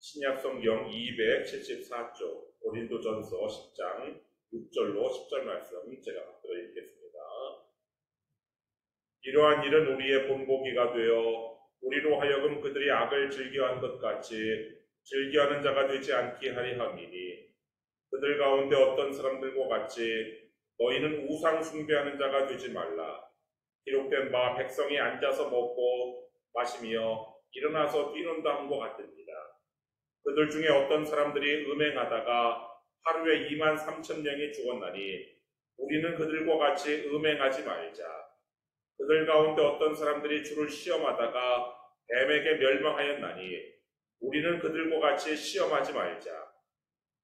신약성경 274쪽 고린도전서 10장 6절로 10절 말씀 제가 받들어 읽겠습니다. 이러한 일은 우리의 본보기가 되어 우리로 하여금 그들이 악을 즐겨한 것 같이 즐겨하는 자가 되지 않게 하려 함이니 그들 가운데 어떤 사람들과 같이 너희는 우상 숭배하는 자가 되지 말라. 기록된 바 백성이 앉아서 먹고 마시며 일어나서 뛰는다 함과 같습니다. 그들 중에 어떤 사람들이 음행하다가 하루에 23,000명이 죽었나니 우리는 그들과 같이 음행하지 말자. 그들 가운데 어떤 사람들이 주를 시험하다가 뱀에게 멸망하였나니 우리는 그들과 같이 시험하지 말자.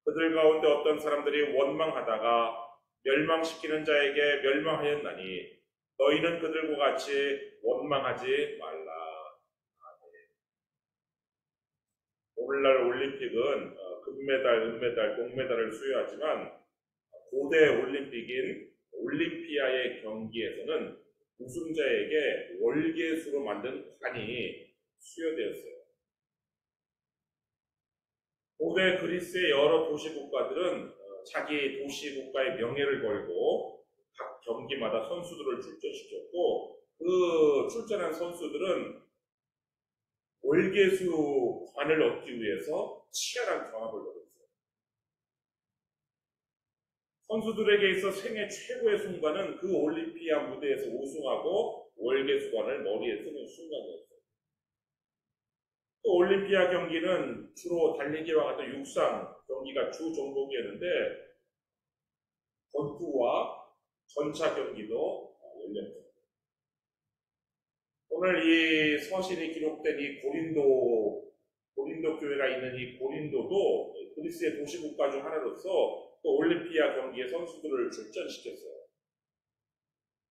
그들 가운데 어떤 사람들이 원망하다가 멸망시키는 자에게 멸망하였나니 너희는 그들과 같이 원망하지 말라. 오늘날 올림픽은 금메달, 은메달, 동메달을 수여하지만 고대 올림픽인 올림피아의 경기에서는 우승자에게 월계수로 만든 관이 수여되었어요. 고대 그리스의 여러 도시국가들은 자기 도시국가의 명예를 걸고 각 경기마다 선수들을 출전시켰고 그 출전한 선수들은 월계수 관을 얻기 위해서 치열한 경합을 벌였어요. 선수들에게 있어 생애 최고의 순간은 그 올림피아 무대에서 우승하고 월계수관을 머리에 쓰는 순간이었어요. 또 올림피아 경기는 주로 달리기와 같은 육상 경기가 주 종목이었는데 권투와 전차 경기도 열렸습니다. 오늘 이 서신이 기록된 이 고린도 교회가 있는 이 고린도도 그리스의 도시국가 중 하나로서 또 올림피아 경기에 선수들을 출전시켰어요.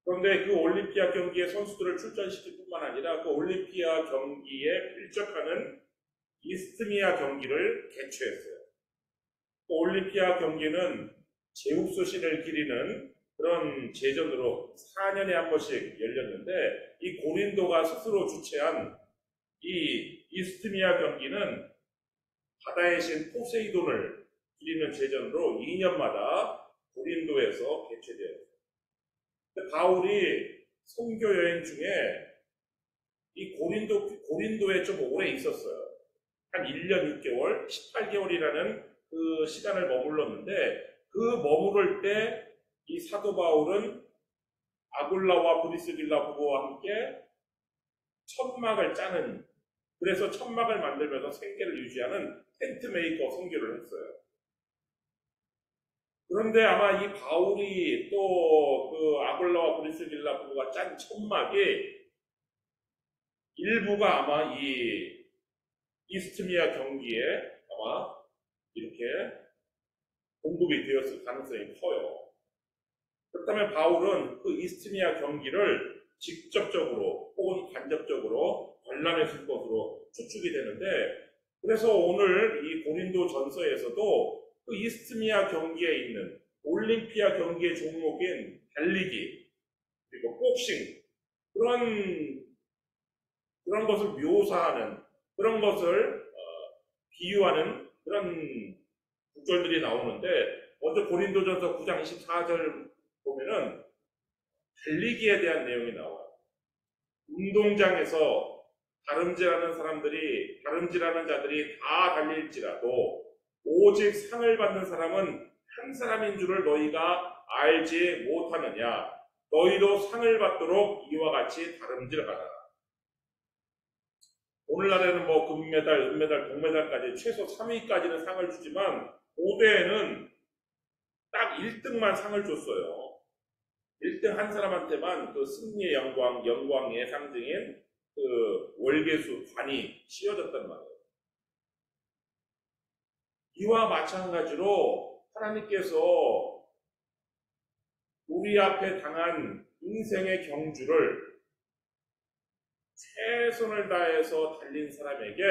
그런데 그 올림피아 경기에 선수들을 출전시킬 뿐만 아니라 그 올림피아 경기에 필적하는 이스트미아 경기를 개최했어요. 또 올림피아 경기는 제우스 신을 기리는 그런 제전으로 4년에 한 번씩 열렸는데 이 고린도가 스스로 주최한 이 이스트미아 경기는 바다의 신 포세이돈을 기리는 제전으로 2년마다 고린도에서 개최되었어요. 바울이 선교 여행 중에 이 고린도에 좀 오래 있었어요. 한 1년 6개월, 18개월이라는 그 시간을 머물렀는데 그 머무를 때 이 사도 바울은 아굴라와 브리스길라 부부와 함께 천막을 짜는, 그래서 천막을 만들면서 생계를 유지하는 텐트 메이커 선교를 했어요. 그런데 아마 이 바울이 또 그 아굴라와 브리스길라 부부가 짠 천막이 일부가 아마 이 이스트미아 경기에 아마 이렇게 공급이 되었을 가능성이 커요. 그렇다면 바울은 그 이스트미아 경기를 직접적으로 혹은 간접적으로 관람했을 것으로 추측이 되는데, 그래서 오늘 이 고린도 전서에서도 그 이스트미아 경기에 있는 올림피아 경기의 종목인 달리기 그리고 복싱 그런 것을 묘사하는, 그런 것을 비유하는 그런 구절들이 나오는데, 먼저 고린도전서 9장 24절 보면은 달리기에 대한 내용이 나와요. 운동장에서 다름질하는 자들이 다 달릴지라도 오직 상을 받는 사람은 한 사람인 줄을 너희가 알지 못하느냐. 너희도 상을 받도록 이와 같이 다름질하라. 오늘날에는 뭐 금메달, 은메달, 동메달까지 최소 3위까지는 상을 주지만 고대에는 딱 1등만 상을 줬어요. 1등 한 사람한테만 그 승리의 영광의 상징인 그 월계수 관이 씌워졌단 말이에요. 이와 마찬가지로 하나님께서 우리 앞에 당한 인생의 경주를 최선을 다해서 달린 사람에게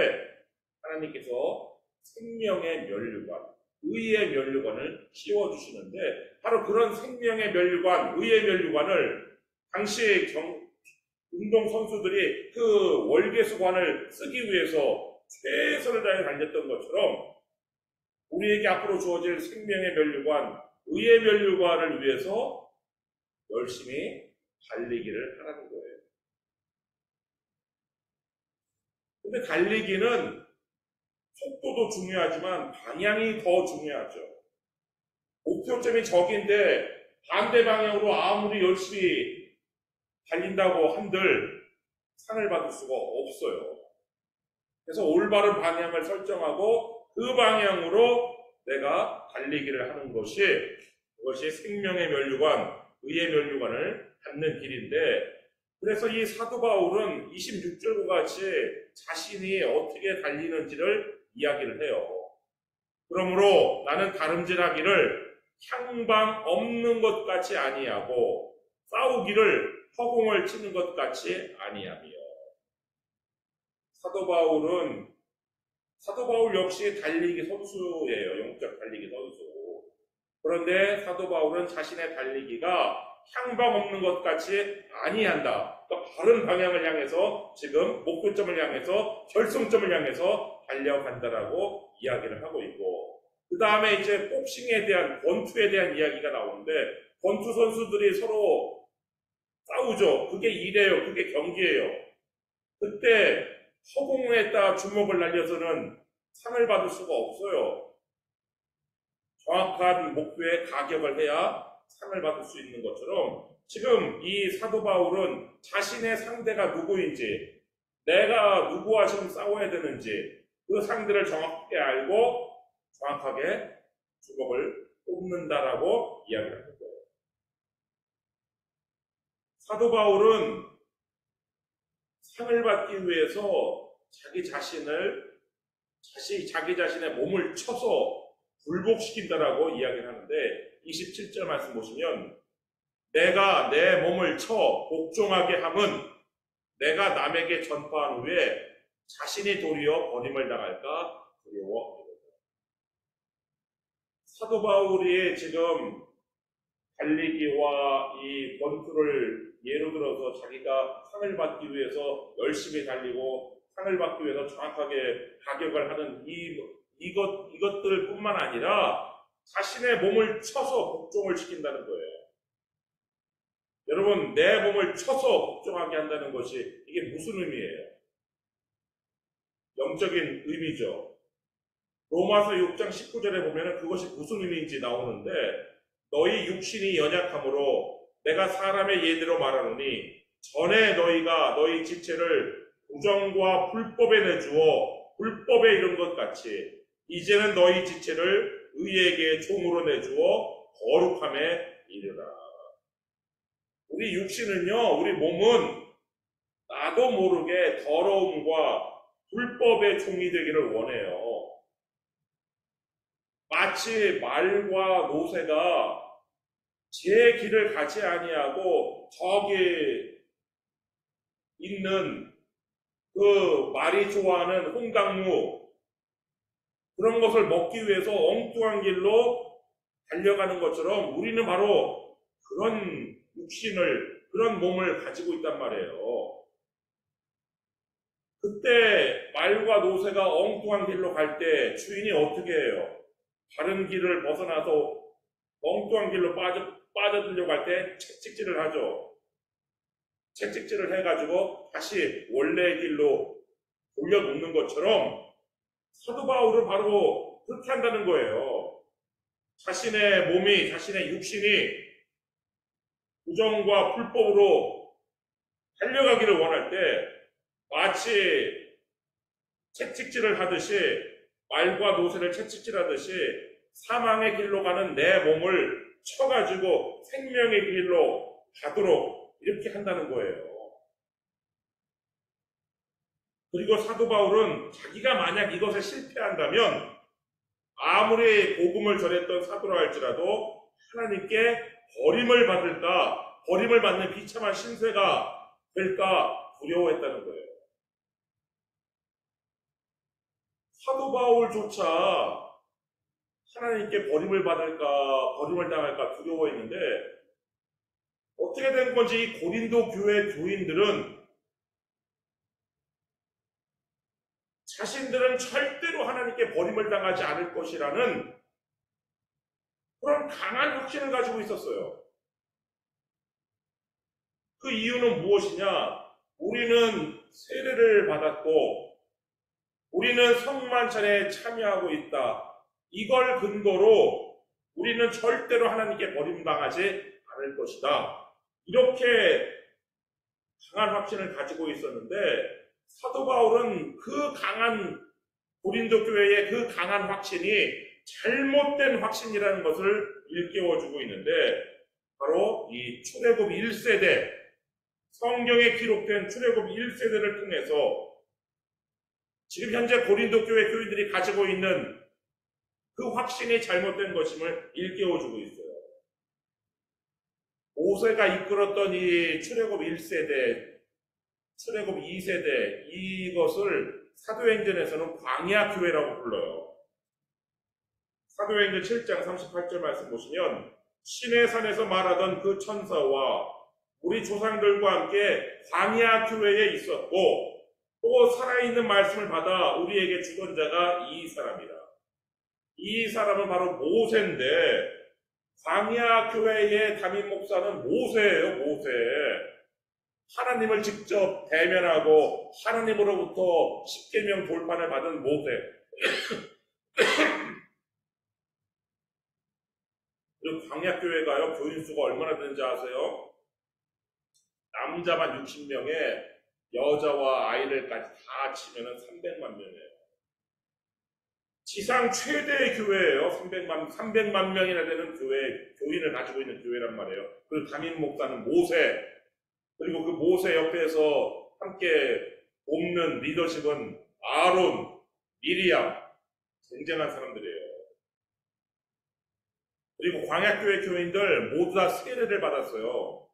하나님께서 생명의 면류관, 의의 면류관을 씌워주시는데, 바로 그런 생명의 면류관, 의의 면류관을 당시 운동선수들이 그 월계수관을 쓰기 위해서 최선을 다해 달렸던 것처럼 우리에게 앞으로 주어질 생명의 면류관, 의의 면류관을 위해서 열심히 달리기를 하라는 거예요. 근데 달리기는 속도도 중요하지만 방향이 더 중요하죠. 목표점이 저긴데 반대 방향으로 아무리 열심히 달린다고 한들 상을 받을 수가 없어요. 그래서 올바른 방향을 설정하고 그 방향으로 내가 달리기를 하는 것이 그것이 생명의 면류관, 의의 면류관을 갖는 길인데 그래서 이 사도 바울은 26절과 같이 자신이 어떻게 달리는지를 이야기를 해요. 그러므로 나는 다름질하기를 향방 없는 것 같이 아니하고 싸우기를 허공을 치는 것 같이 아니하며. 사도 바울 역시 달리기 선수예요. 영적 달리기 선수. 그런데 사도 바울은 자신의 달리기가 향방 없는 것 같이 아니한다. 그러니까 바른 방향을 향해서 지금 목표점을 향해서 결승점을 향해서 달려간다라고 이야기를 하고 있고 그 다음에 이제 복싱에 대한 권투에 대한 이야기가 나오는데 권투 선수들이 서로 싸우죠. 그게 일이에요. 그게 경기예요. 그때 허공에다 주먹을 날려서는 상을 받을 수가 없어요. 정확한 목표에 가격을 해야 상을 받을 수 있는 것처럼 지금 이 사도 바울은 자신의 상대가 누구인지 내가 누구와 지금 싸워야 되는지 그 상대를 정확하게 알고 정확하게 주먹을 뽑는다라고 이야기를 하는 거예요. 사도 바울은 상을 받기 위해서 자기 자신의 몸을 쳐서 굴복시킨다라고 이야기를 하는데 27절 말씀 보시면 내가 내 몸을 쳐 복종하게 함은 내가 남에게 전파한 후에 자신이 도리어 버림을 당할까 두려워하거든요. 사도 바울이 지금 달리기와 이 권투를 예로 들어서 자기가 상을 받기 위해서 열심히 달리고 상을 받기 위해서 정확하게 가격을 하는 이것들 뿐만 아니라 자신의 몸을 쳐서 복종을 시킨다는 거예요. 여러분, 내 몸을 쳐서 복종하게 한다는 것이 이게 무슨 의미예요? 영적인 의미죠. 로마서 6장 19절에 보면 그것이 무슨 의미인지 나오는데 너희 육신이 연약함으로 내가 사람의 예대로 말하노니 전에 너희가 너희 지체를 부정과 불법에 내주어 불법에 이른 것 같이 이제는 너희 지체를 의에게 종으로 내주어 거룩함에 이르라. 우리 육신은요, 우리 몸은 나도 모르게 더러움과 불법의 종이 되기를 원해요. 마치 말과 노새가 제 길을 가지 아니하고 저기 있는 그 말이 좋아하는 홍당무 그런 것을 먹기 위해서 엉뚱한 길로 달려가는 것처럼 우리는 바로 그런 육신을, 그런 몸을 가지고 있단 말이에요. 그때 말과 노새가 엉뚱한 길로 갈 때 주인이 어떻게 해요? 다른 길을 벗어나서 엉뚱한 길로 빠져들려고 할 때 채찍질을 하죠. 채찍질을 해가지고 다시 원래의 길로 돌려놓는 것처럼 사도 바울은 바로 그렇게 한다는 거예요. 자신의 몸이, 자신의 육신이 부정과 불법으로 달려가기를 원할 때 마치 채찍질을 하듯이 말과 노새를 채찍질하듯이 사망의 길로 가는 내 몸을 쳐가지고 생명의 길로 가도록 이렇게 한다는 거예요. 그리고 사도 바울은 자기가 만약 이것에 실패한다면 아무리 복음을 전했던 사도라 할지라도 하나님께 버림을 받을까, 버림을 받는 비참한 신세가 될까 두려워했다는 거예요. 사도 바울조차 하나님께 버림을 받을까, 버림을 당할까 두려워했는데 어떻게 된 건지 이 고린도 교회 교인들은 자신들은 절대로 하나님께 버림을 당하지 않을 것이라는 그런 강한 확신을 가지고 있었어요. 그 이유는 무엇이냐? 우리는 세례를 받았고 우리는 성만찬에 참여하고 있다. 이걸 근거로 우리는 절대로 하나님께 버림당하지 않을 것이다. 이렇게 강한 확신을 가지고 있었는데 사도 바울은 그 강한 고린도 교회의 그 강한 확신이 잘못된 확신이라는 것을 일깨워주고 있는데 바로 이 출애굽 1세대, 성경에 기록된 출애굽 1세대를 통해서 지금 현재 고린도 교회 교인들이 가지고 있는 그 확신이 잘못된 것임을 일깨워주고 있어요. 모세가 이끌었던 이 출애굽 1세대, 출애굽 2세대 이것을 사도행전에서는 광야교회라고 불러요. 사도행전 7장 38절 말씀 보시면 시내산에서 말하던 그 천사와 우리 조상들과 함께 광야교회에 있었고 또 살아있는 말씀을 받아 우리에게 주던 자가 이 사람이라. 이 사람은 바로 모세인데 광야교회의 담임 목사는 모세예요. 모세. 하나님을 직접 대면하고 하나님으로부터 십계명 돌판을 받은 모세. 그리고 광야교회가요, 교인 수가 얼마나 되는지 아세요? 남자만 60명에 여자와 아이들까지 다 치면은 300만 명이에요. 지상 최대의 교회예요. 300만 명이나 되는 교회, 교인을 가지고 있는 교회란 말이에요. 그리고 담임 목사는 모세. 그리고 그 모세 옆에서 함께 돕는 리더십은 아론, 미리암, 굉장한 사람들이에요. 그리고 광야교회 교인들 모두 다 세례를 받았어요.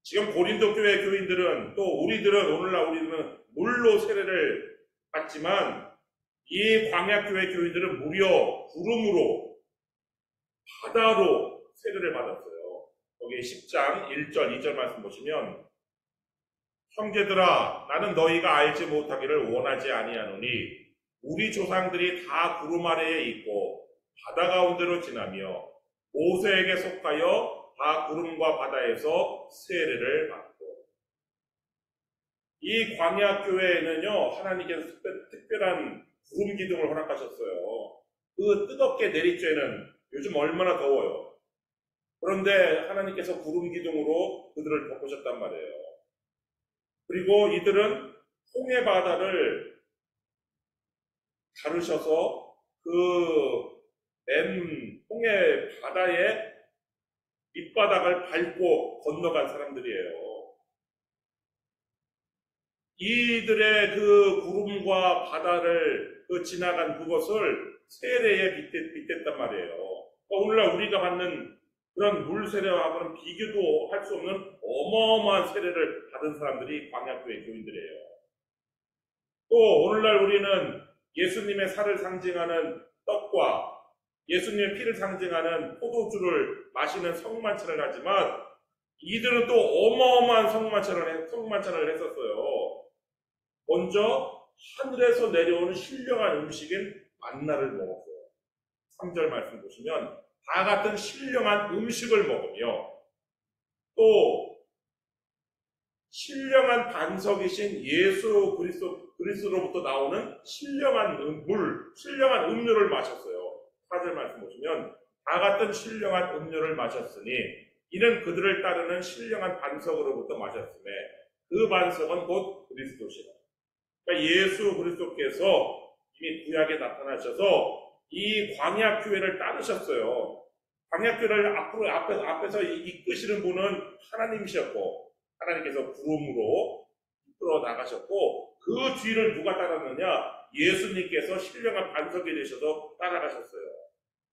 지금 고린도 교회 교인들은 또 오늘날 우리들은 물로 세례를 받지만 이 광야교회 교인들은 무려 구름으로 바다로 세례를 받았어요. 여기 10장 1절 2절 말씀 보시면 형제들아 나는 너희가 알지 못하기를 원하지 아니하노니 우리 조상들이 다 구름 아래에 있고 바다 가운데로 지나며 모세에게 속하여 다 구름과 바다에서 세례를 받고 이 광야교회에는요 하나님께서 특별한 구름 기둥을 허락하셨어요. 그 뜨겁게 내리쬐는 요즘 얼마나 더워요. 그런데 하나님께서 구름 기둥으로 그들을 덮으셨단 말이에요. 그리고 이들은 홍해 바다를 가르셔서 그 맨 홍해 바다의 밑바닥을 밟고 건너간 사람들이에요. 이들의 그 구름과 바다를 지나간 그것을 세례에 빗댔단 말이에요. 오늘날 우리가 받는 그런 물 세례와는 비교도 할 수 없는 어마어마한 세례를 받은 사람들이 광야교회 교인들이에요. 또 오늘날 우리는 예수님의 살을 상징하는 떡과 예수님의 피를 상징하는 포도주를 마시는 성만찬을 하지만 이들은 또 어마어마한 성만찬을 했었어요. 먼저 하늘에서 내려오는 신령한 음식인 만나를 먹었어요. 3절 말씀 보시면 다 같은 신령한 음식을 먹으며 또 신령한 반석이신 예수 그리스도로부터 나오는 신령한 신령한 음료를 마셨어요. 4절 말씀 보시면 다 같은 신령한 음료를 마셨으니 이는 그들을 따르는 신령한 반석으로부터 마셨음에 그 반석은 곧 그리스도시라. 그러니까 예수 그리스도께서 이미 구약에 나타나셔서 이 광야교회를 따르셨어요. 광야교회를 앞에서 이끄시는 분은 하나님이셨고 하나님께서 구름으로 이끌어 나가셨고 그 뒤를 누가 따랐느냐? 예수님께서 신령한 반석이 되셔서 따라가셨어요.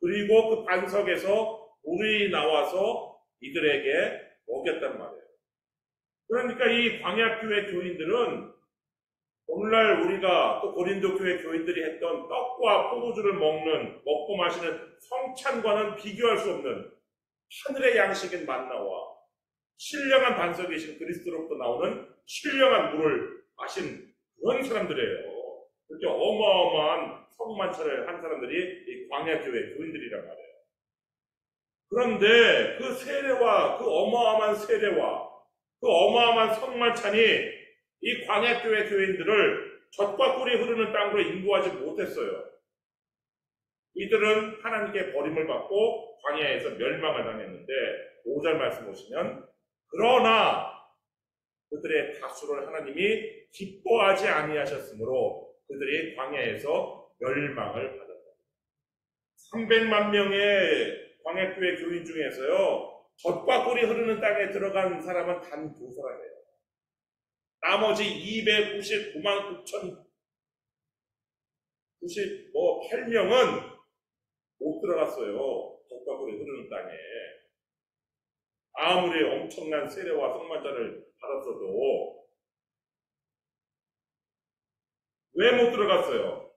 그리고 그 반석에서 물이 나와서 이들에게 먹였단 말이에요. 그러니까 이 광야교회 교인들은 오늘날 우리가 또 고린도 교회 교인들이 했던 떡과 포도주를 먹고 마시는 성찬과는 비교할 수 없는 하늘의 양식인 만나와 신령한 반석이신 그리스도로부터 나오는 신령한 물을 마신 그런 사람들이에요. 그렇게 어마어마한 성만찬을 한 사람들이 이 광야교회 교인들이란 말이에요. 그런데 그 세례와 그 어마어마한 세례와 그 어마어마한 성만찬이 이 광야교회 교인들을 젖과 꿀이 흐르는 땅으로 인도하지 못했어요. 이들은 하나님께 버림을 받고 광야에서 멸망을 당했는데 5절 말씀 보시면 그러나 그들의 다수를 하나님이 기뻐하지 아니하셨으므로 그들이 광야에서 멸망을 받았다. 300만 명의 광야교회 교인 중에서요, 젖과 꿀이 흐르는 땅에 들어간 사람은 단 2사람이에요. 나머지 299만 9,098명은 못 들어갔어요. 젖과 꿀이 흐르는 땅에. 아무리 엄청난 세례와 성만찬을 받았어도 왜 못 들어갔어요?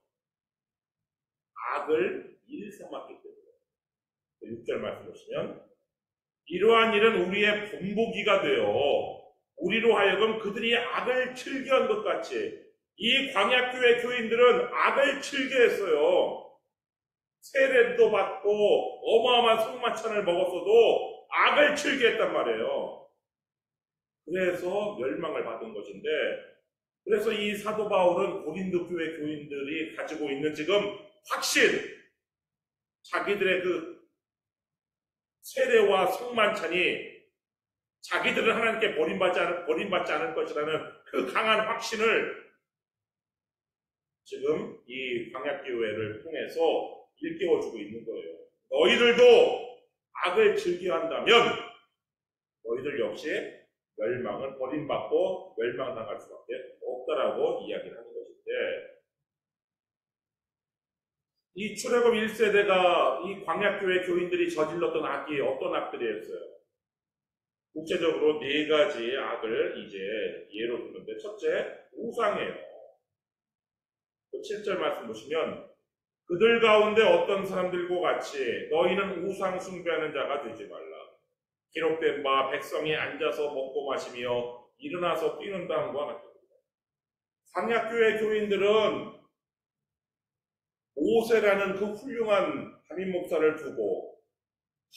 악을 일삼았기 때문에. 6절 말씀 보시면 이러한 일은 우리의 본보기가 되어 우리로 하여금 그들이 악을 즐겨한 것 같이 이 광야교회 교인들은 악을 즐겨했어요. 세례도 받고 어마어마한 성만찬을 먹었어도 악을 즐겨했단 말이에요. 그래서 멸망을 받은 것인데, 그래서 이 사도 바울은 고린도 교회 교인들이 가지고 있는 지금 확신, 자기들의 그 세례와 성만찬이 자기들은 하나님께 버림받지 않을 것이라는 그 강한 확신을 지금 이 광야교회를 통해서 일깨워주고 있는 거예요. 너희들도 악을 즐겨한다면 너희들 역시 멸망을 버림받고 멸망당할 수밖에 없다라고 이야기를 하는 것인데, 이 출애굽 1세대가 이 광야교회 교인들이 저질렀던 악이 어떤 악들이었어요? 구체적으로 4가지의 악을 이제 예로 드는데, 첫째, 우상이에요. 7절 말씀 보시면 그들 가운데 어떤 사람들과 같이 너희는 우상 숭배하는 자가 되지 말라. 기록된 바 백성이 앉아서 먹고 마시며 일어나서 뛰는 다음과 같습니다. 광야교회 교인들은 모세라는 그 훌륭한 담임 목사를 두고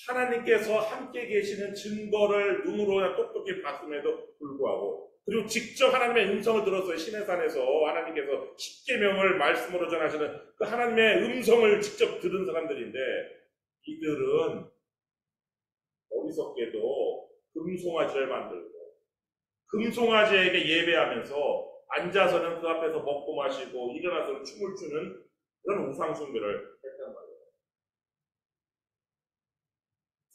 하나님께서 함께 계시는 증거를 눈으로 똑똑히 봤음에도 불구하고, 그리고 직접 하나님의 음성을 들었어요. 시내산에서 하나님께서 십계명을 말씀으로 전하시는 그 하나님의 음성을 직접 들은 사람들인데, 이들은 어리석게도 금송아지를 만들고 금송아지에게 예배하면서 앉아서는 그 앞에서 먹고 마시고 일어나서는 춤을 추는 그런 우상숭배를 했단 말이에요.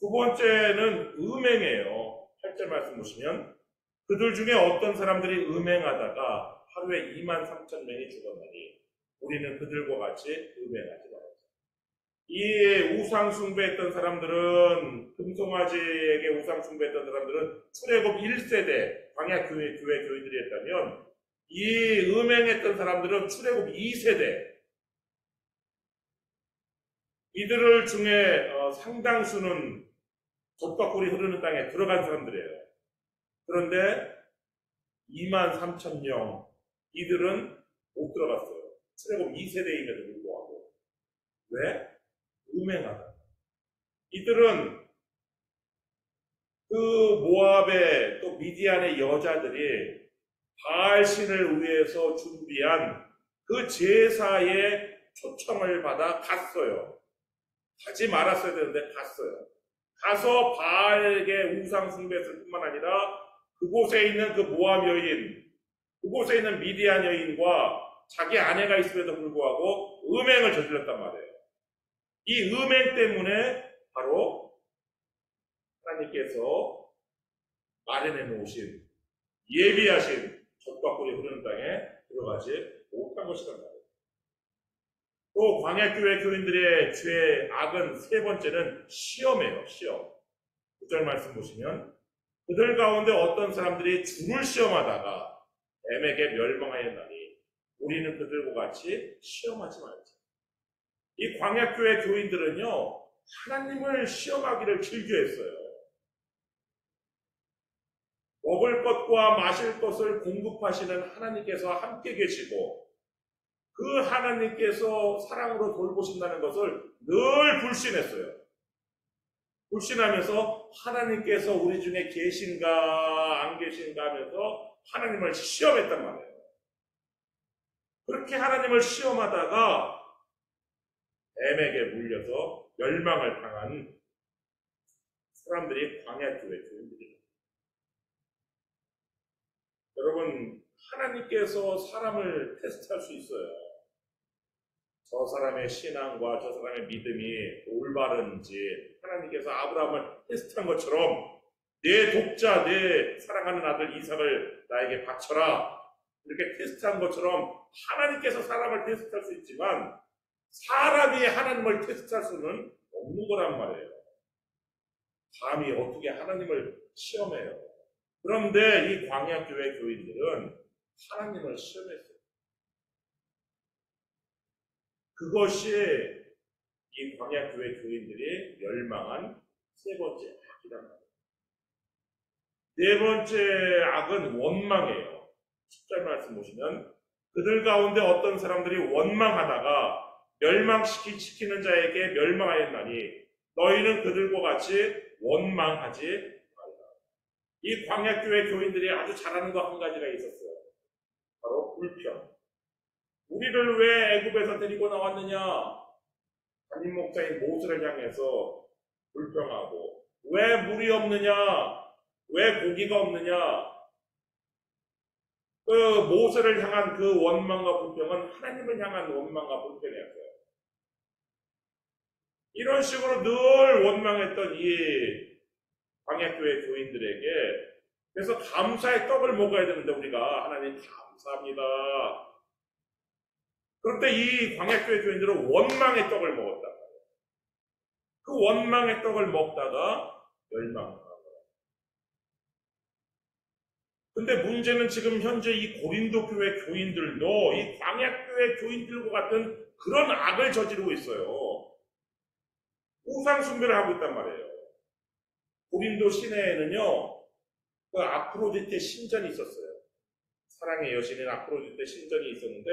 두 번째는 음행이에요. 8절 말씀 보시면 그들 중에 어떤 사람들이 음행하다가 하루에 23,000명이 죽었나니 우리는 그들과 같이 음행하지 말자. 이 우상숭배했던 사람들은, 금송아지에게 우상숭배했던 사람들은 출애굽 1세대 광야교회 교인들이었다면, 이 음행했던 사람들은 출애굽 2세대, 이들을 중에 상당수는 젖과 꿀이 흐르는 땅에 들어간 사람들이에요. 그런데 23,000명, 이들은 못 들어갔어요. 출애굽 2세대임에도 불구하고. 왜? 음행하다. 이들은 그 모압의 또 미디안의 여자들이 바알신을 위해서 준비한 그 제사의 초청을 받아 갔어요. 가지 말았어야 되는데 갔어요. 가서 바알에게 우상 숭배했을 뿐만 아니라 그곳에 있는 그 모압 여인, 그곳에 있는 미디안 여인과 자기 아내가 있음에도 불구하고 음행을 저질렀단 말이에요. 이 음행 때문에 바로 하나님께서 마련해 놓으신, 예비하신 젖과 꿀이 흐르는 땅에 들어가지 못한 것이란 말이에요. 또 광야교회 교인들의 죄, 악은 세 번째는 시험이에요. 시험. 9절 말씀 보시면 그들 가운데 어떤 사람들이 주를 시험하다가 뱀에게 멸망하였나니 우리는 그들과 같이 시험하지 말자. 이 광야교회 교인들은요, 하나님을 시험하기를 즐겨했어요. 먹을 것과 마실 것을 공급하시는 하나님께서 함께 계시고 그 하나님께서 사랑으로 돌보신다는 것을 늘 불신했어요. 불신하면서 하나님께서 우리 중에 계신가 안 계신가 하면서 하나님을 시험했단 말이에요. 그렇게 하나님을 시험하다가 뱀에게 물려서 멸망을 당한 사람들이 광야교회 교인들이에요. 여러분, 하나님께서 사람을 테스트할 수 있어요. 저 사람의 신앙과 저 사람의 믿음이 올바른지 하나님께서 아브라함을 테스트한 것처럼 내 독자, 내 사랑하는 아들 이삭을 나에게 바쳐라 이렇게 테스트한 것처럼 하나님께서 사람을 테스트할 수 있지만 사람이 하나님을 테스트할 수는 없는 거란 말이에요. 감히 어떻게 하나님을 시험해요. 그런데 이 광야교회 교인들은 하나님을 시험했어요. 그것이 이 광야교회 교인들이 멸망한 세 번째 악이란 말이에요. 네 번째 악은 원망이에요. 10절 말씀 보시면 그들 가운데 어떤 사람들이 원망하다가 멸망시키는 자에게 멸망하였나니 너희는 그들과 같이 원망하지 말라. 이 광야교회 교인들이 아주 잘하는 거 한 가지가 있었어요. 바로 불평. 우리를 왜 애굽에서 데리고 나왔느냐? 담임 목사인 모세를 향해서 불평하고 왜 물이 없느냐? 왜 고기가 없느냐? 그 모세를 향한 그 원망과 불평은 하나님을 향한 원망과 불평이었어요. 이런 식으로 늘 원망했던 이 광야교회 교인들에게 그래서 감사의 떡을 먹어야 되는데 우리가 하나님 감사합니다. 그런데 이 광야교회 교인들은 원망의 떡을 먹었단 말이에요. 그 원망의 떡을 먹다가 멸망한 거예요. 근데 문제는 지금 현재 이 고린도 교회 교인들도 이 광야교회 교인들과 같은 그런 악을 저지르고 있어요. 우상 숭배를 하고 있단 말이에요. 고린도 시내에는요, 그 아프로디테 신전이 있었어요. 사랑의 여신인 아프로디테 신전이 있었는데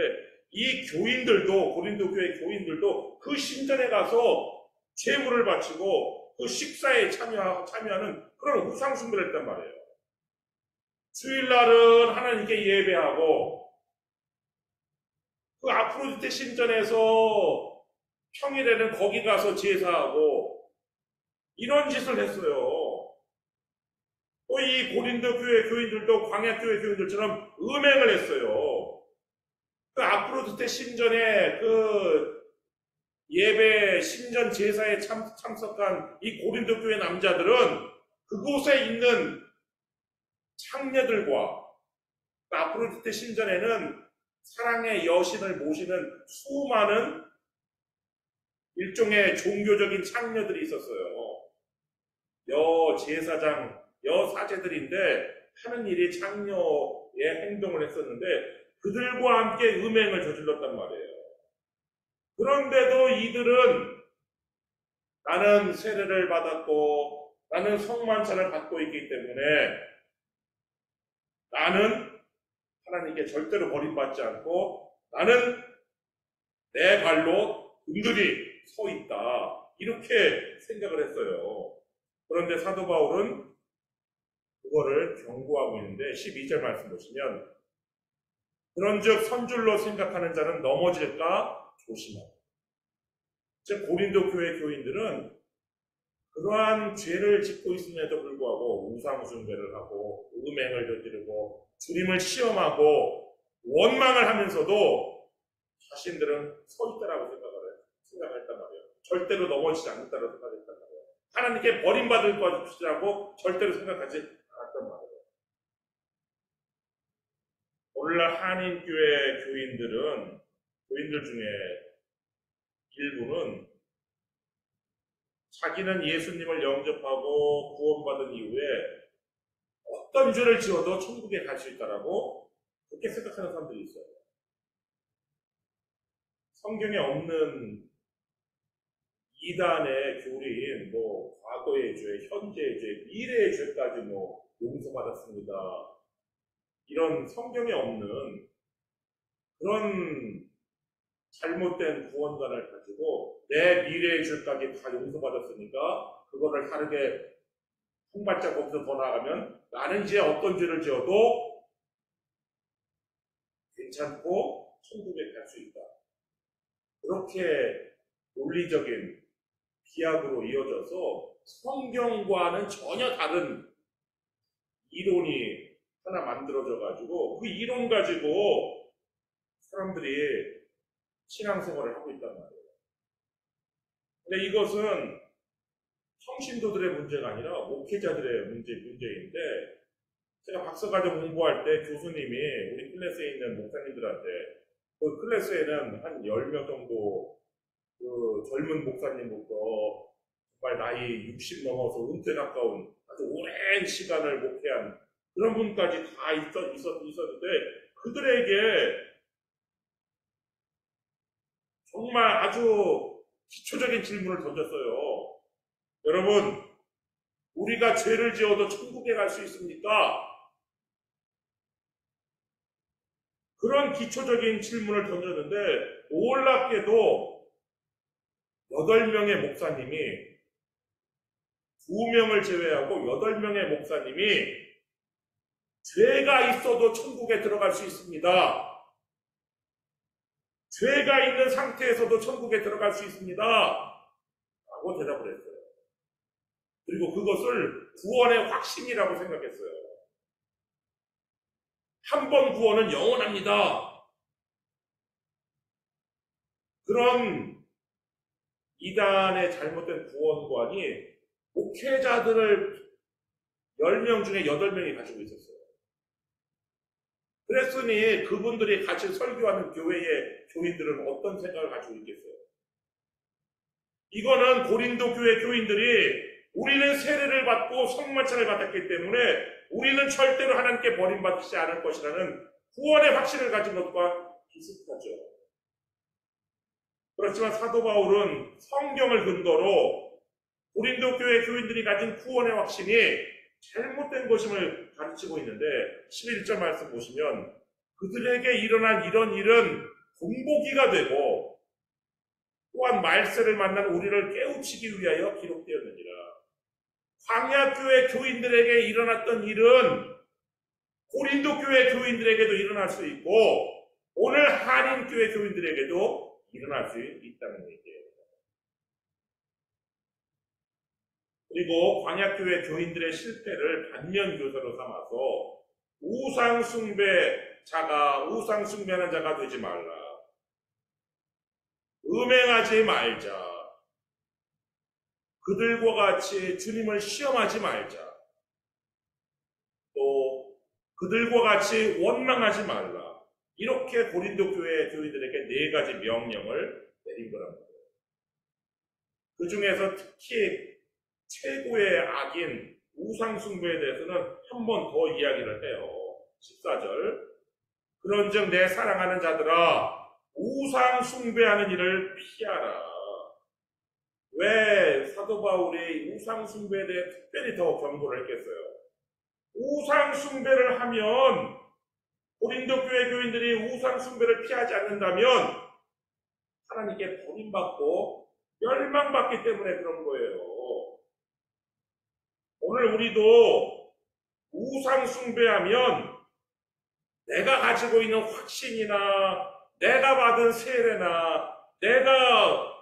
이 교인들도 고린도 교회 교인들도 그 신전에 가서 제물을 바치고 그 식사에 참여하는 그런 우상 숭배를 했단 말이에요. 주일날은 하나님께 예배하고 그 아프로디테 신전에서 평일에는 거기 가서 제사하고 이런 짓을 했어요. 또 이 고린도 교회 교인들도 광야교회 교인들처럼 음행을 했어요. 그 아프로디테 신전에 그 예배 신전 제사에 참석한 이 고린도 교회 남자들은 그곳에 있는 창녀들과 아프로디테 신전에는 사랑의 여신을 모시는 수많은 일종의 종교적인 창녀들이 있었어요. 여제사장, 여사제들인데 하는 일이 창녀의 행동을 했었는데 그들과 함께 음행을 저질렀단 말이에요. 그런데도 이들은 나는 세례를 받았고 나는 성만찬을 받고 있기 때문에 나는 하나님께 절대로 버림받지 않고 나는 내 발로 든든히 서 있다. 이렇게 생각을 했어요. 그런데 사도 바울은 그거를 경고하고 있는데 12절 말씀 보시면 그런즉 선줄로 생각하는 자는 넘어질까 조심하라. 즉 고린도 교회 교인들은 그러한 죄를 짓고 있음에도 불구하고 우상숭배를 하고 음행을 저지르고 주님을 시험하고 원망을 하면서도 자신들은 서 있다라고 생각했단 말이에요. 절대로 넘어지지 않는다고 생각했단 말이에요. 하나님께 버림받을 것이라고 절대로 생각하지 않았단 말이에요. 오늘날 한인교회 교인들 중에 일부는 자기는 예수님을 영접하고 구원받은 이후에 어떤 죄를 지어도 천국에 갈 수 있다라고 그렇게 생각하는 사람들이 있어요. 성경에 없는 이단의 교리인 과거의 죄, 현재의 죄, 미래의 죄까지 용서받았습니다. 이런 성경에 없는 그런 잘못된 구원관을 가지고 내 미래의 죄까지 다 용서받았으니까 그거를 다르게 한 발짝 거기서 더 나아가면 나는 이제 어떤 죄를 지어도 괜찮고 천국에 갈 수 있다. 그렇게 논리적인 비약으로 이어져서 성경과는 전혀 다른 이론이 하나 만들어져 가지고 그 이론 가지고 사람들이 신앙생활을 하고 있단 말이에요. 근데 이것은 평신도들의 문제가 아니라 목회자들의 문제인데 제가 박사과정 공부할 때 교수님이 우리 클래스에 있는 목사님들한테 그 클래스에는 한 10명 정도 그 젊은 목사님부터 정말 나이 60 넘어서 은퇴 가까운 아주 오랜 시간을 목회한 그런 분까지 다 있었는데 그들에게 정말 아주 기초적인 질문을 던졌어요. 여러분, 우리가 죄를 지어도 천국에 갈 수 있습니까? 그런 기초적인 질문을 던졌는데 놀랍게도 8명의 목사님이 2명을 제외하고 8명의 목사님이 죄가 있어도 천국에 들어갈 수 있습니다. 죄가 있는 상태에서도 천국에 들어갈 수 있습니다. 라고 대답을 했어요. 그리고 그것을 구원의 확신이라고 생각했어요. 한 번 구원은 영원합니다. 그런 이단의 잘못된 구원관이 목회자들을 10명 중에 8명이 가지고 있었어요. 그랬으니 그분들이 같이 설교하는 교회의 교인들은 어떤 생각을 가지고 있겠어요? 이거는 고린도 교회 교인들이 우리는 세례를 받고 성만찬을 받았기 때문에 우리는 절대로 하나님께 버림받지 않을 것이라는 구원의 확신을 가진 것과 비슷하죠. 그렇지만 사도 바울은 성경을 근거로 고린도 교회 교인들이 가진 구원의 확신이 잘못된 것임을 가르치고 있는데 11절 말씀 보시면 그들에게 일어난 이런 일은 본보기가 되고 또한 말세를 만난 우리를 깨우치기 위하여 기록되었느니라. 광야교회 교인들에게 일어났던 일은 고린도 교회 교인들에게도 일어날 수 있고 오늘 한인교회 교인들에게도 일어날 수 있다는 얘기예요. 그리고 광야교회 교인들의 실패를 반면교사로 삼아서 우상숭배하는 자가 되지 말라. 음행하지 말자. 그들과 같이 주님을 시험하지 말자. 또 그들과 같이 원망하지 말라. 이렇게 고린도 교회 교인들에게 4가지 명령을 내린 거란 말이에요. 그 중에서 특히 최고의 악인 우상숭배에 대해서는 한 번 더 이야기를 해요. 14절. 그런즉 내 사랑하는 자들아 우상숭배하는 일을 피하라. 왜 사도 바울이 우상숭배에 대해 특별히 더 경고를 했겠어요? 우상숭배를 하면 고린도 교회 교인들이 우상숭배를 피하지 않는다면 하나님께 버림받고 멸망받기 때문에 그런 거예요. 오늘 우리도 우상숭배하면 내가 가지고 있는 확신이나 내가 받은 세례나 내가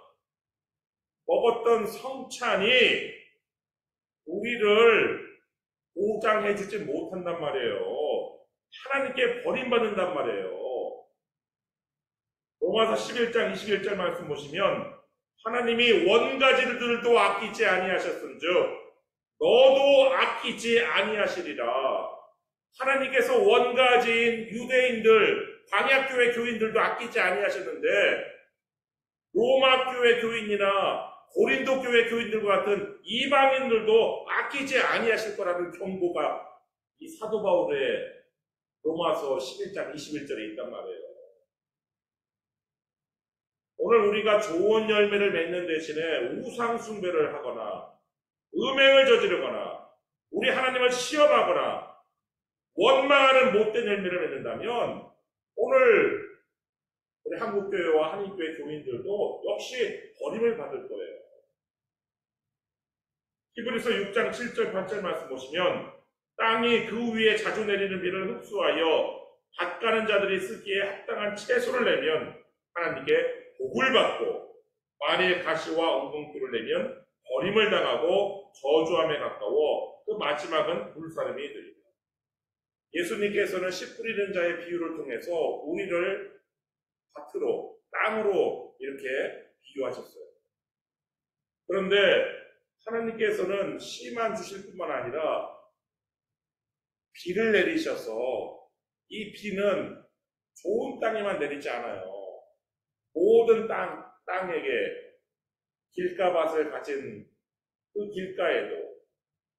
먹었던 성찬이 우리를 보장해주지 못한단 말이에요. 하나님께 버림받는단 말이에요. 로마서 11장 21절 말씀 보시면 하나님이 원가지들도 아끼지 아니하셨은즉 너도 아끼지 아니하시리라. 하나님께서 원가지인 유대인들, 광야교회 교인들도 아끼지 아니하셨는데 로마교회 교인이나 고린도 교회 교인들과 같은 이방인들도 아끼지 아니하실 거라는 경고가 이 사도 바울의 로마서 11장 21절에 있단 말이에요. 오늘 우리가 좋은 열매를 맺는 대신에 우상숭배를 하거나 음행을 저지르거나 우리 하나님을 시험하거나 원망하는 못된 열매를 맺는다면 오늘 우리 한국교회와 한인교회 교인들도 역시 버림을 받을 거예요. 히브리서 6장 7절 8절 말씀 보시면 땅이 그 위에 자주 내리는 비를 흡수하여 밭가는 자들이 쓰기에 합당한 채소를 내면 하나님께 복을 받고 만일 가시와 엉겅퀴를 내면 버림을 당하고 저주함에 가까워 그 마지막은 불사름이 되리라. 예수님께서는 씨 뿌리는 자의 비유를 통해서 우리를 밭으로 땅으로 이렇게 비유하셨어요. 그런데 하나님께서는 씨만 주실 뿐만 아니라 비를 내리셔서 이 비는 좋은 땅에만 내리지 않아요. 모든 땅에게 길가밭을 가진 그 길가에도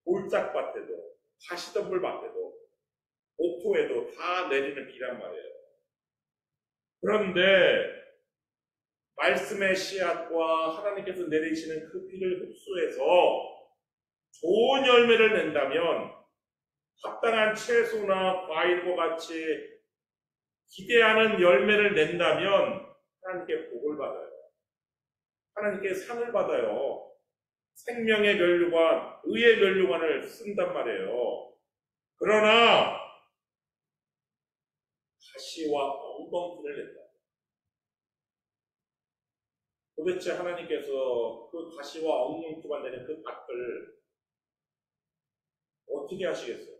골짝밭에도 가시덤불밭에도 옥토에도 다 내리는 비란 말이에요. 그런데 말씀의 씨앗과 하나님께서 내리시는 그 비를 흡수해서 좋은 열매를 낸다면 합당한 채소나 과일과 같이 기대하는 열매를 낸다면 하나님께 복을 받아요. 하나님께 상을 받아요. 생명의 면류관, 의의 면류관을 쓴단 말이에요. 그러나 가시와 엉겅퀴를 낸다. 도대체 하나님께서 그 가시와 엉겅퀴만 내는 그 밭을 어떻게 하시겠어요?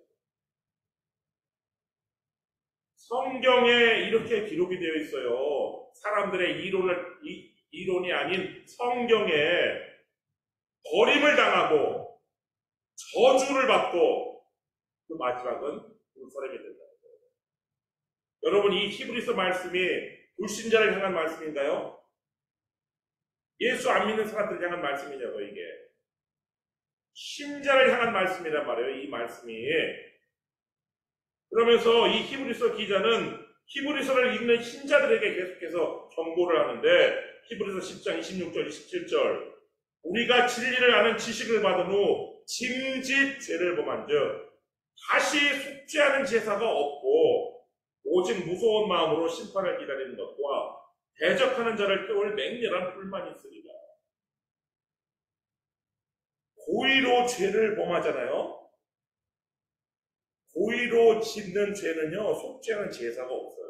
성경에 이렇게 기록이 되어 있어요. 사람들의 이론이 아닌 성경에 버림을 당하고 저주를 받고 그 마지막은 불사름이 된다는 거예요. 여러분, 이 히브리서 말씀이 불신자를 향한 말씀인가요? 예수 안 믿는 사람들을 향한 말씀이냐고. 이게 신자를 향한 말씀이란 말이에요. 이 말씀이. 그러면서 이 히브리서 기자는 히브리서를 읽는 신자들에게 계속해서 경고를 하는데 히브리서 10장 26절 27절 우리가 진리를 아는 지식을 받은 후 짐짓 죄를 범한즉 다시 속죄하는 제사가 없고 오직 무서운 마음으로 심판을 기다리는 것과 대적하는 자를 태울 맹렬한 불만이 있으리라. 고의로 죄를 범하잖아요. 고의로 짓는 죄는요, 속죄하는 제사가 없어요.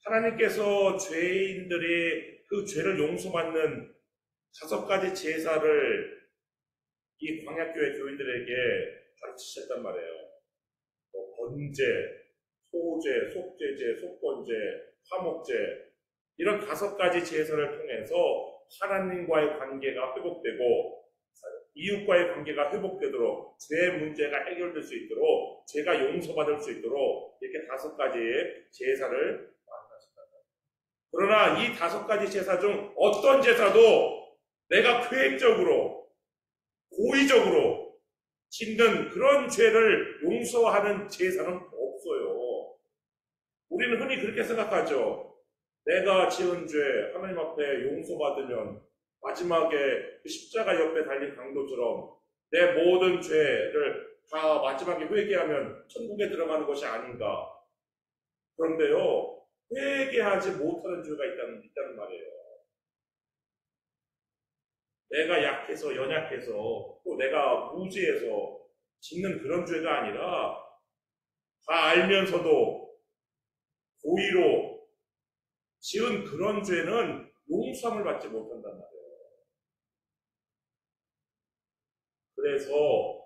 하나님께서 죄인들이 그 죄를 용서받는 5가지 제사를 이 광야교회 교인들에게 가르치셨단 말이에요. 번제, 소제, 속죄제, 속번제, 화목제 이런 5가지 제사를 통해서 하나님과의 관계가 회복되고 이웃과의 관계가 회복되도록 죄 문제가 해결될 수 있도록 죄가 용서받을 수 있도록 이렇게 5가지의 제사를 만나셨다. 그러나 이 5가지 제사 중 어떤 제사도 내가 계획적으로 고의적으로 짓는 그런 죄를 용서하는 제사는 없어요. 우리는 흔히 그렇게 생각하죠. 내가 지은 죄 하나님 앞에 용서받으면 마지막에 그 십자가 옆에 달린 강도처럼 내 모든 죄를 다 마지막에 회개하면 천국에 들어가는 것이 아닌가. 그런데요, 회개하지 못하는 죄가 있다는 말이에요. 내가 약해서 연약해서 또 내가 무지해서 짓는 그런 죄가 아니라 다 알면서도 고의로 지은 그런 죄는 용서함을 받지 못한단 말이에요. 그래서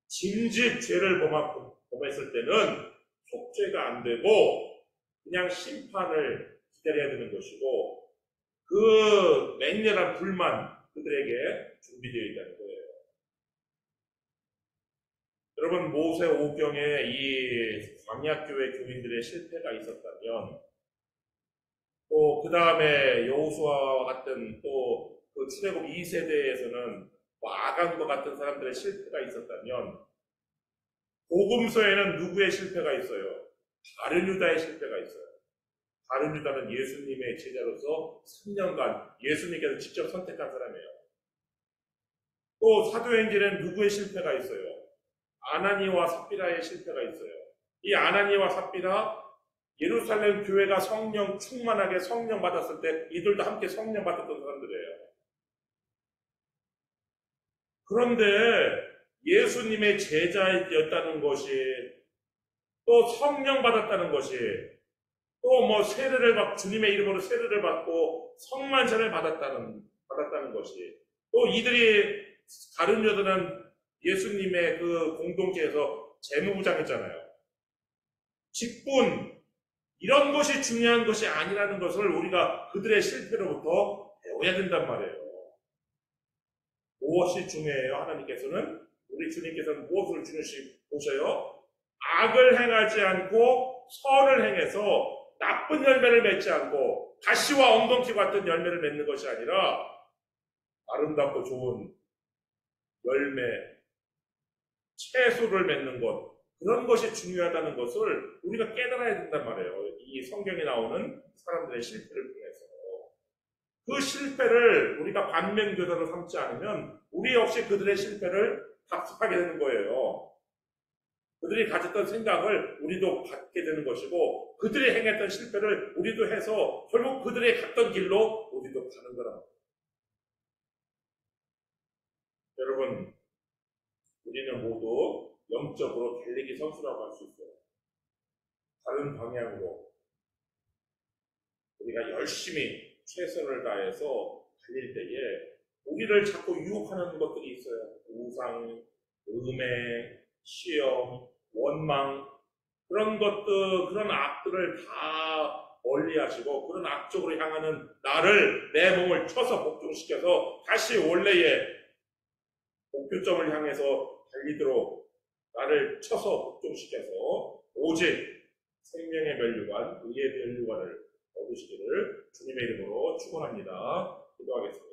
짐짓 죄를 범했을 때는 속죄가 안 되고 그냥 심판을 기다려야 되는 것이고 그 맹렬한 불만 그들에게 준비되어 있다는 거예요. 여러분, 모세 오경에 이 광야교회 교인들의 실패가 있었다면 또 그 다음에 여호수아와 같은 또 그 출애굽 2세대에서는 아간과 같은 사람들의 실패가 있었다면 복음서에는 누구의 실패가 있어요? 바른 유다의 실패가 있어요. 바른 유다는 예수님의 제자로서 3년간 예수님께서 직접 선택한 사람이에요. 또 사도행전에는 누구의 실패가 있어요? 아나니와 삽비라의 실패가 있어요. 이 아나니와 삽비라 예루살렘 교회가 성령 충만하게 성령 받았을 때 이들도 함께 성령 받았던 사람들이에요. 그런데 예수님의 제자였다는 것이, 또 성령 받았다는 것이, 또 뭐 주님의 이름으로 세례를 받고 성만찬을 받았다는 것이, 또 이들이 다른 여들은 예수님의 그 공동체에서 재무부장했잖아요. 직분, 이런 것이 중요한 것이 아니라는 것을 우리가 그들의 실패로부터 배워야 된단 말이에요. 무엇이 중요해요? 하나님께서는, 우리 주님께서는 무엇을 보셔요? 악을 행하지 않고 선을 행해서 나쁜 열매를 맺지 않고 가시와 엉겅퀴 같은 열매를 맺는 것이 아니라 아름답고 좋은 열매, 채소를 맺는 것, 그런 것이 중요하다는 것을 우리가 깨달아야 된단 말이에요. 이 성경에 나오는 사람들의 실패를 통해서. 그 실패를 우리가 반면교사로 삼지 않으면 우리 역시 그들의 실패를 답습하게 되는 거예요. 그들이 가졌던 생각을 우리도 갖게 되는 것이고, 그들이 행했던 실패를 우리도 해서 결국 그들이 갔던 길로 우리도 가는 거란 말이에요. 여러분, 우리는 모두 영적으로 달리기 선수라고 할 수 있어요. 다른 방향으로 우리가 열심히 최선을 다해서 달릴 때에 우리를 자꾸 유혹하는 것들이 있어요. 우상, 음행, 시험, 원망, 그런 것들, 그런 악들을 다 멀리 하시고, 그런 악적으로 향하는 나를, 내 몸을 쳐서 복종시켜서 다시 원래의 목표점을 향해서 달리도록 나를 쳐서 복종시켜서 오직 생명의 면류관, 의의 면류관을 얻으시기를 주님의 이름으로 축원합니다. 기도하겠습니다.